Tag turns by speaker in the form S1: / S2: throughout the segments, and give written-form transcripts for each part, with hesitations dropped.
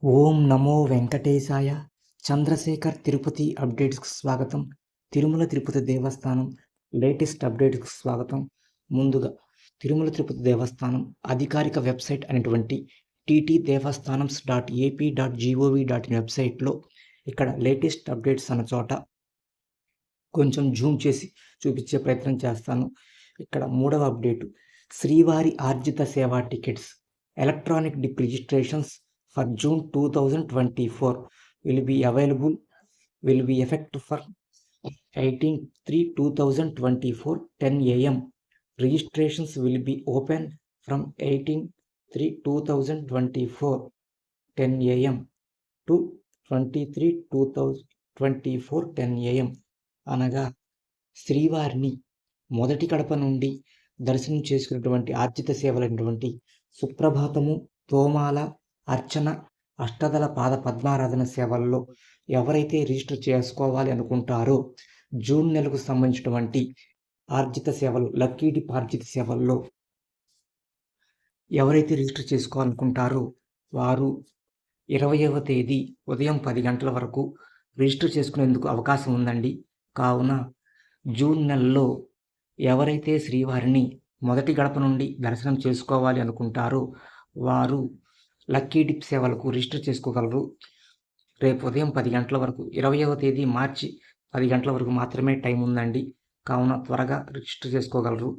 S1: ఓం నమో వెంకటేశాయ. చంద్రశేఖర్ తిరుపతి అప్డేట్స్‌కి స్వాగతం. తిరుమల తిరుపతి దేవస్థానం లేటెస్ట్ అప్డేట్స్‌కి స్వాగతం. ముందుగా తిరుమల తిరుపతి దేవస్థానం అధికారిక వెబ్సైట్ అయినటువంటి ttdevastanams.ap.gov.in వెబ్సైట్‌లో ఇక్కడ లేటెస్ట్ అప్డేట్స్ అన్న చోట కొంచెం జూమ్ చేసి చూపించే ప్రయత్నం చేస్తాను. ఇక్కడ మూడవ అప్డేటు శ్రీవారి ఆర్జిత సేవా tickets electronic dip registrations for June 2024 will be effective for 18/3/2024 10 a.m. Registrations will be open from 18/3/2024 10 a.m. to 23/2024 10 a.m. అనగా శ్రీవారిని మొదటి కడప నుండి దర్శనం చేసుకున్నటువంటి ఆర్జిత సేవలైనటువంటి సుప్రభాతము, తోమాల, అర్చన, అష్టదళ పాద పద్మారాధన సేవల్లో ఎవరైతే రిజిస్టర్ చేసుకోవాలి అనుకుంటారో జూన్ నెలకు సంబంధించినటువంటి ఆర్జిత సేవలు లక్కీ డిప్ ఆర్జిత సేవల్లో ఎవరైతే రిజిస్టర్ చేసుకోవాలనుకుంటారో వారు 20వ తేదీ ఉదయం 10 గంటల వరకు రిజిస్టర్ చేసుకునేందుకు అవకాశం ఉందండి. కావున జూన్ నెలలో ఎవరైతే శ్రీవారిని మొదటి గడప నుండి దర్శనం చేసుకోవాలి అనుకుంటారో వారు లక్కీ డిప్ సేవలకు రిజిస్టర్ చేసుకోగలరు. రేపు ఉదయం 10 గంటల వరకు 20వ తేదీ మార్చి 10 గంటల వరకు మాత్రమే టైం ఉందండి. కావున త్వరగా రిజిస్టర్ చేసుకోగలరు.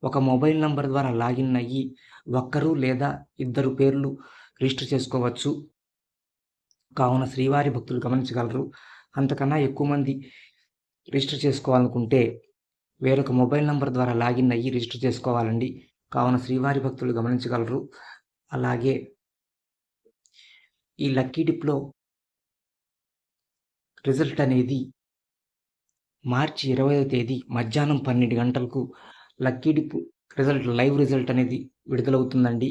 S1: ఒక మొబైల్ నంబర్ ద్వారా లాగిన్ అయ్యి ఒక్కరు లేదా ఇద్దరు పేర్లు రిజిస్టర్ చేసుకోవచ్చు. కావున శ్రీవారి భక్తులు గమనించగలరు. అంతకన్నా ఎక్కువ మంది రిజిస్టర్ చేసుకోవాలనుకుంటే వేరొక మొబైల్ నంబర్ ద్వారా లాగిన్ అయ్యి రిజిస్టర్ చేసుకోవాలండి. కావున శ్రీవారి భక్తులు గమనించగలరు. అలాగే ఈ లక్కీ డిప్‌లో రిజల్ట్ అనేది మార్చి 20వ తేదీ మధ్యాహ్నం 12 గంటలకు lucky dip result live result అనేది విడుదలవుతుందండి.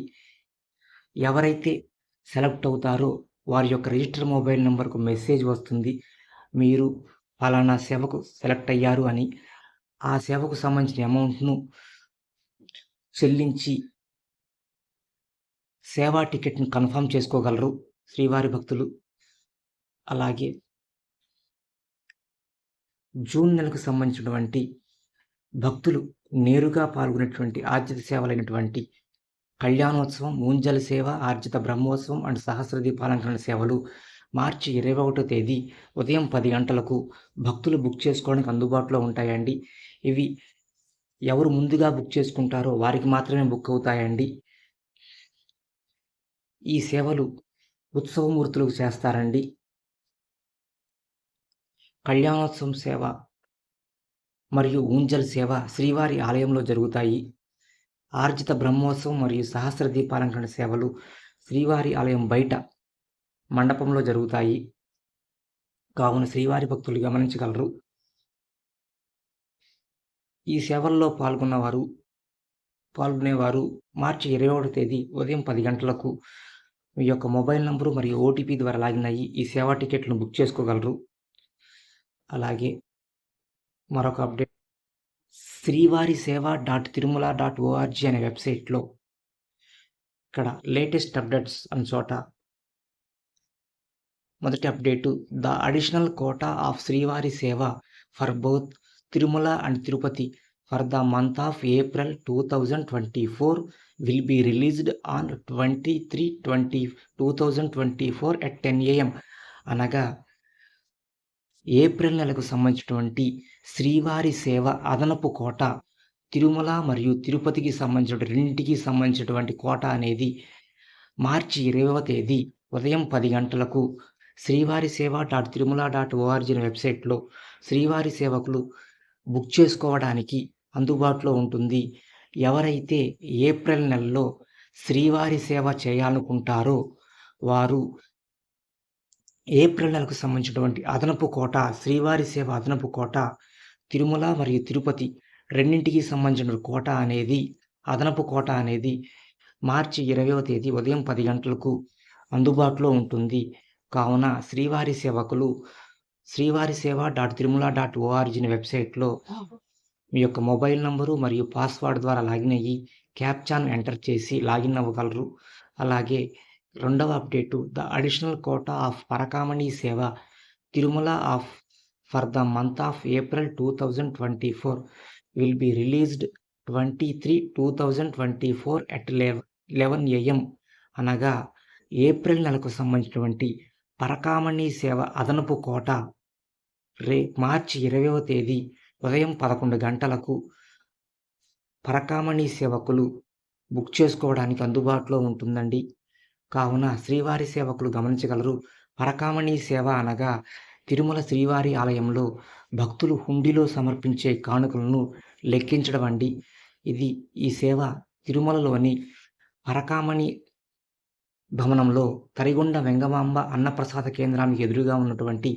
S1: ఎవరైతే సెలెక్ట్ అవుతారో వారి యొక్క రిజిస్టర్ మొబైల్ నంబర్‌కు మెసేజ్ వస్తుంది. మీరు ఫలానా సేవకు సెలెక్ట్ అయ్యారు అని. ఆ సేవకు సంబంధించిన అమౌంట్‌ను చెల్లించి సేవా టికెట్‌ని కన్ఫర్మ్ చేసుకోగలరు శ్రీవారి భక్తులు. అలాగే జూన్ నెలకు సంబంధించినటువంటి భక్తులు నేరుగా పాల్గొనేటువంటి ఆర్జిత సేవలైనటువంటి కళ్యాణోత్సవం, ఊంజల్ సేవ, ఆర్జిత బ్రహ్మోత్సవం అండ్ సహస్ర దీపాలంకరణ సేవలు మార్చి 21వ తేదీ ఉదయం 10 గంటలకు భక్తులు బుక్ చేసుకోవడానికి అందుబాటులో ఉంటాయండి. ఇవి ఎవరు ముందుగా బుక్ చేసుకుంటారో వారికి మాత్రమే బుక్ అవుతాయండి. ఈ సేవలు ఉత్సవమూర్తులకు చేస్తారండి. కళ్యాణోత్సవం సేవ మరియు ఊంజల్ సేవ శ్రీవారి ఆలయంలో జరుగుతాయి. ఆర్జిత బ్రహ్మోత్సవం మరియు సహస్ర దీపాలంకరణ సేవలు శ్రీవారి ఆలయం బయట మండపంలో జరుగుతాయి. కావున శ్రీవారి భక్తులు గమనించగలరు. ఈ సేవల్లో పాల్గొనేవారు మార్చి 21వ తేదీ ఉదయం 10 గంటలకు మీ యొక్క మొబైల్ నంబరు మరియు ఓటీపీ ద్వారా లాగిన్ అయ్యి ఈ సేవా టికెట్లను బుక్ చేసుకోగలరు. అలాగే మరొక అప్డేట్ శ్రీవారి సేవ .తిరుమల.org అనే వెబ్సైట్లో ఇక్కడ లేటెస్ట్ అప్డేట్స్ అనే చోట మొదటి update the additional quota of Srivari Seva for both Tirumala and Tirupati for the month of April 2024 will be released on 23/20/2024 at 10 a.m. అనగా ఏప్రిల్ నెలకు సంబంధించినటువంటి శ్రీవారి సేవ అదనపు కోట తిరుమల మరియు తిరుపతికి సంబంధించిన రెండింటికి సంబంధించినటువంటి కోట అనేది మార్చి 20వ తేదీ ఉదయం 10 గంటలకు శ్రీవారి సేవ .తిరుమల.org అనే వెబ్సైట్లో శ్రీవారి సేవకులు బుక్ చేసుకోవడానికి అందుబాటులో ఉంటుంది. ఎవరైతే ఏప్రిల్ నెలలో శ్రీవారి సేవ చేయాలనుకుంటారో వారు ఏప్రిల్ నెలకు సంబంధించినటువంటి అదనపు కోట శ్రీవారి సేవ అదనపు కోట తిరుమల మరియు తిరుపతి రెండింటికి సంబంధించిన కోట అనేది అదనపు కోట అనేది మార్చి 20వ తేదీ ఉదయం 10 గంటలకు అందుబాటులో ఉంటుంది. కావున శ్రీవారి సేవకులు శ్రీవారి సేవ .తిరుమల.org అనే వెబ్సైట్లో మీ యొక్క మొబైల్ నంబరు మరియు పాస్వర్డ్ ద్వారా లాగిన్ అయ్యి క్యాప్చాను ఎంటర్ చేసి లాగిన్ అవ్వగలరు. అలాగే రెండవ update the additional quota of పరకామణి సేవ Tirumala for the month of April 2024 will be released 23/2024 at 11 AM. అనగా ఏప్రిల్ నెలకు సంబంధించినటువంటి పరకామణి సేవ అదనపు కోటా మార్చి 20వ తేదీ ఉదయం 11 గంటలకు పరకామణి సేవకులు బుక్ చేసుకోవడానికి అందుబాటులో ఉంటుందండి. కావున శ్రీవారి సేవకులు గమనించగలరు. పరకామణి సేవ అనగా తిరుమల శ్రీవారి ఆలయంలో భక్తులు హుండీలో సమర్పించే కానుకలను లెక్కించడం అండి. ఈ సేవ తిరుమలలోని పరకామణి భవనంలో తరిగొండ వెంగమాంబ అన్నప్రసాద కేంద్రానికి ఎదురుగా ఉన్నటువంటి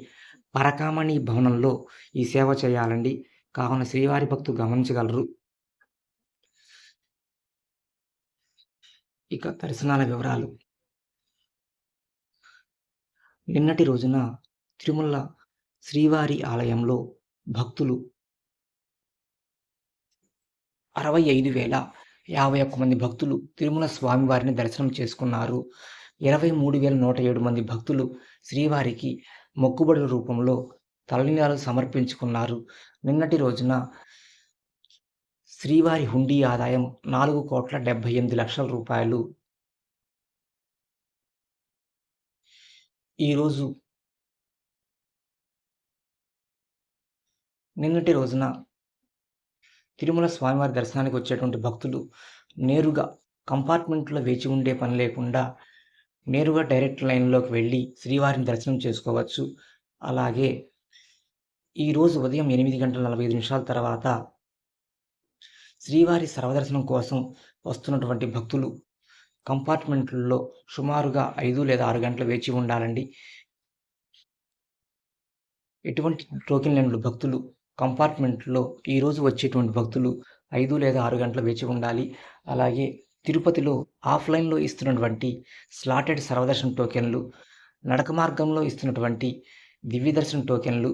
S1: పరకామణి భవనంలో ఈ సేవ చేయాలండి. కావున శ్రీవారి భక్తులు గమనించగలరు. ఇక దర్శనాల వివరాలు. నిన్నటి రోజున తిరుమల శ్రీవారి ఆలయంలో భక్తులు 65,051 మంది భక్తులు తిరుమల స్వామివారిని దర్శనం చేసుకున్నారు. 23,107 మంది భక్తులు శ్రీవారికి మొక్కుబడుల రూపంలో తలనీలాలు సమర్పించుకున్నారు. నిన్నటి రోజున శ్రీవారి హుండీ ఆదాయం 4,78,00,000 రూపాయలు. నిన్నటి రోజున తిరుమల స్వామివారి దర్శనానికి వచ్చేటువంటి భక్తులు నేరుగా కంపార్ట్మెంట్లో వేచి ఉండే పని లేకుండా నేరుగా డైరెక్ట్ లైన్లోకి వెళ్ళి శ్రీవారిని దర్శనం చేసుకోవచ్చు. అలాగే ఈరోజు ఉదయం 8:45 తర్వాత శ్రీవారి సర్వదర్శనం కోసం వస్తున్నటువంటి భక్తులు కంపార్ట్మెంట్లలో సుమారుగా 5 లేదా 6 గంటలు వేచి ఉండాలండి. ఎటువంటి టోకెన్ లేని భక్తులు కంపార్ట్మెంట్లో ఈరోజు వచ్చేటువంటి భక్తులు 5 లేదా 6 గంటలు వేచి ఉండాలి. అలాగే తిరుపతిలో ఆఫ్లైన్లో ఇస్తున్నటువంటి స్లాటెడ్ సర్వదర్శన టోకెన్లు, నడక మార్గంలో ఇస్తున్నటువంటి దివ్య దర్శన టోకెన్లు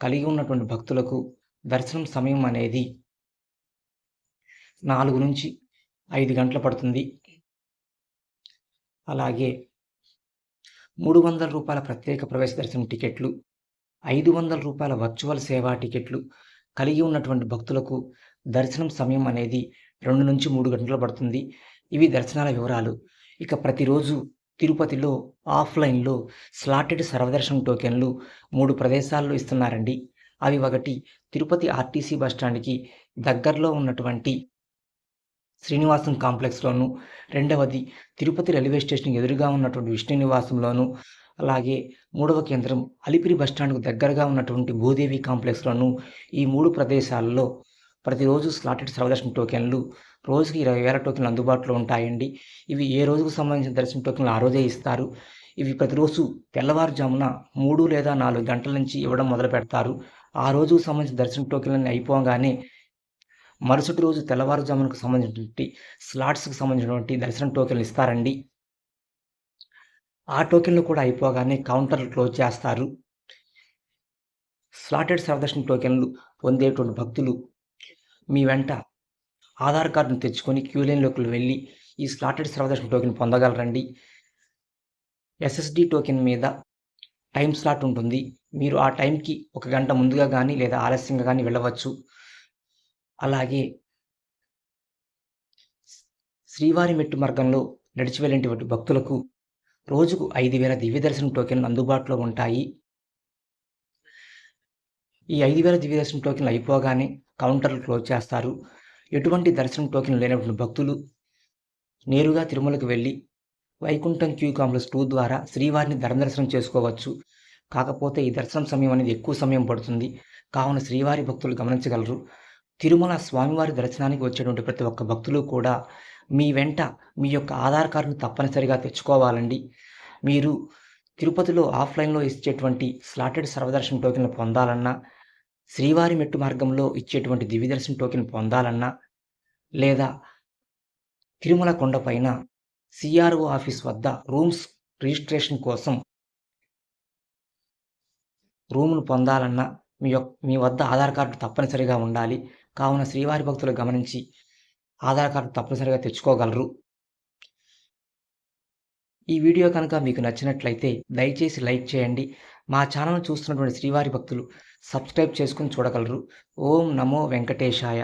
S1: కలిగి ఉన్నటువంటి భక్తులకు దర్శనం సమయం అనేది 4 నుంచి 5 గంటలు పడుతుంది. అలాగే ₹300 ప్రత్యేక ప్రవేశ దర్శనం టికెట్లు, ₹500 వర్చువల్ సేవా టికెట్లు కలిగి ఉన్నటువంటి భక్తులకు దర్శనం సమయం అనేది 2 నుంచి 3 గంటలు పడుతుంది. ఇవి దర్శనాల వివరాలు. ఇక ప్రతిరోజు తిరుపతిలో ఆఫ్లైన్లో స్లాటెడ్ సర్వదర్శనం టోకెన్లు 3 ప్రదేశాల్లో ఇస్తున్నారండి. అవి ఒకటి తిరుపతి ఆర్టీసీ బస్టాండ్కి దగ్గరలో ఉన్నటువంటి శ్రీనివాసం కాంప్లెక్స్లోను, రెండవది తిరుపతి రైల్వే స్టేషన్కి ఎదురుగా ఉన్నటువంటి విష్ణు నివాసంలోను, అలాగే మూడవ కేంద్రం అలిపిరి బస్టాండ్కు దగ్గరగా ఉన్నటువంటి భూదేవి కాంప్లెక్స్లోను. ఈ 3 ప్రదేశాల్లో ప్రతిరోజు స్లాటెడ్ సర్వదర్శన టోకెన్లు రోజుకి 20,000 టోకెన్లు అందుబాటులో ఉంటాయండి. ఇవి ఏ రోజుకు సంబంధించిన దర్శన టోకెన్లు ఆ రోజే ఇస్తారు. ఇవి ప్రతిరోజు తెల్లవారుజామున 3 లేదా 4 గంటల నుంచి ఇవ్వడం మొదలు పెడతారు. ఆ రోజుకు సంబంధించిన దర్శన టోకెన్లన్నీ అయిపోగానే మరుసటి రోజు తెల్లవారుజామునకు సంబంధించినటువంటి స్లాట్స్కి సంబంధించినటువంటి దర్శనం టోకెన్లు ఇస్తారండి. ఆ టోకెన్లు కూడా అయిపోగానే కౌంటర్లు క్లోజ్ చేస్తారు. స్లాటెడ్ సర్వదర్శన టోకెన్లు పొందేటువంటి భక్తులు మీ వెంట ఆధార్ కార్డును తెచ్చుకొని క్యూ లైన్లోకి వెళ్ళి ఈ స్లాటెడ్ సర్వదర్శన టోకెన్ పొందగలరండి. ఎస్ఎస్డి టోకెన్ మీద టైం స్లాట్ ఉంటుంది. మీరు ఆ టైంకి 1 గంట ముందుగా కానీ లేదా ఆలస్యంగా కానీ వెళ్ళవచ్చు. అలాగే శ్రీవారి మెట్టు మార్గంలో నడిచి వెళ్ళేటువంటి భక్తులకు రోజుకు 5,000 దివ్య దర్శనం టోకెన్లు అందుబాటులో ఉంటాయి. ఈ 5,000 దివ్య దర్శనం టోకెన్లు అయిపోగానే కౌంటర్లు క్లోజ్ చేస్తారు. ఎటువంటి దర్శనం టోకెన్లు లేనటువంటి భక్తులు నేరుగా తిరుమలకు వెళ్ళి వైకుంఠం క్యూ కాంప్లెక్స్ 2 ద్వారా శ్రీవారిని దర్శనం చేసుకోవచ్చు. కాకపోతే ఈ దర్శనం సమయం అనేది ఎక్కువ సమయం పడుతుంది. కావున శ్రీవారి భక్తులు గమనించగలరు. తిరుమల స్వామివారి దర్శనానికి వచ్చేటువంటి ప్రతి ఒక్క భక్తులు కూడా మీ వెంట మీ యొక్క ఆధార్ కార్డును తప్పనిసరిగా తెచ్చుకోవాలండి. మీరు తిరుపతిలో ఆఫ్లైన్లో ఇచ్చేటువంటి స్లాటెడ్ సర్వదర్శన టోకెన్లు పొందాలన్నా, శ్రీవారి మెట్టు మార్గంలో ఇచ్చేటువంటి దివ్య దర్శన టోకెన్ పొందాలన్నా, లేదా తిరుమల కొండపైన సిఆర్ఓ ఆఫీస్ వద్ద రూమ్స్ రిజిస్ట్రేషన్ కోసం రూమును పొందాలన్నా మీ వద్ద ఆధార్ కార్డు తప్పనిసరిగా ఉండాలి. కావున శ్రీవారి భక్తులు గమనించి ఆధార్ కార్డు తప్పనిసరిగా తెచ్చుకోగలరు. ఈ వీడియో కనుక మీకు నచ్చినట్లయితే దయచేసి లైక్ చేయండి. మా ఛానల్ చూస్తున్నటువంటి శ్రీవారి భక్తులు సబ్స్క్రైబ్ చేసుకొని చూడగలరు. ఓం నమో వెంకటేశాయ.